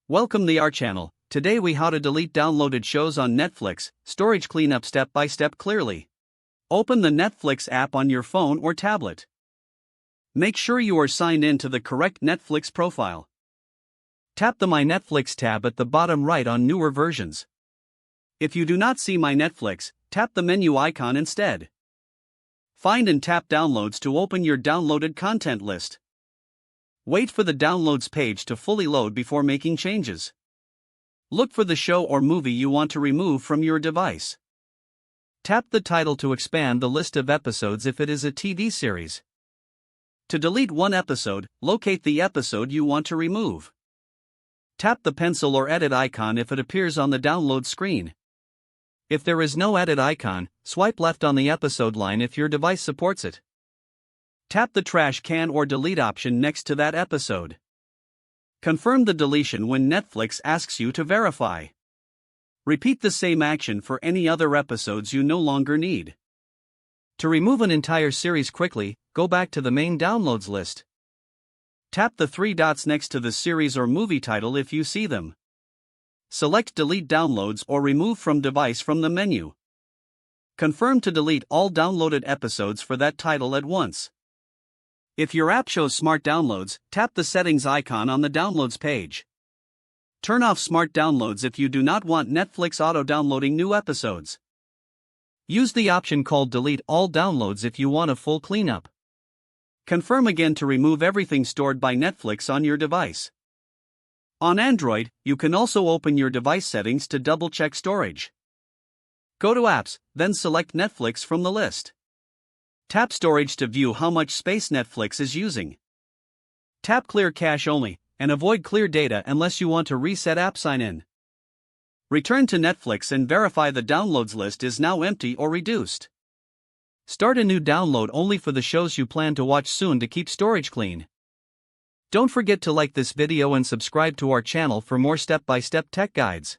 Welcome to our channel. Today we how to delete downloaded shows on Netflix, storage cleanup step by step clearly. Open the Netflix app on your phone or tablet. Make sure you are signed in to the correct Netflix profile. Tap the My Netflix tab at the bottom right on newer versions. If you do not see My Netflix, tap the menu icon instead. Find and tap Downloads to open your downloaded content list. Wait for the Downloads page to fully load before making changes. Look for the show or movie you want to remove from your device. Tap the title to expand the list of episodes if it is a TV series. To delete one episode, locate the episode you want to remove. Tap the pencil or edit icon if it appears on the download screen. If there is no edit icon, swipe left on the episode line if your device supports it. Tap the trash can or delete option next to that episode. Confirm the deletion when Netflix asks you to verify. Repeat the same action for any other episodes you no longer need. To remove an entire series quickly, go back to the main downloads list. Tap the three dots next to the series or movie title if you see them. Select Delete Downloads or Remove from Device from the menu. Confirm to delete all downloaded episodes for that title at once. If your app shows Smart Downloads, tap the settings icon on the Downloads page. Turn off Smart Downloads if you do not want Netflix auto-downloading new episodes. Use the option called Delete All Downloads if you want a full cleanup. Confirm again to remove everything stored by Netflix on your device. On Android, you can also open your device settings to double-check storage. Go to Apps, then select Netflix from the list. Tap Storage to view how much space Netflix is using. Tap Clear Cache Only, and avoid clear data unless you want to reset app sign-in. Return to Netflix and verify the downloads list is now empty or reduced. Start a new download only for the shows you plan to watch soon to keep storage clean. Don't forget to like this video and subscribe to our channel for more step-by-step tech guides.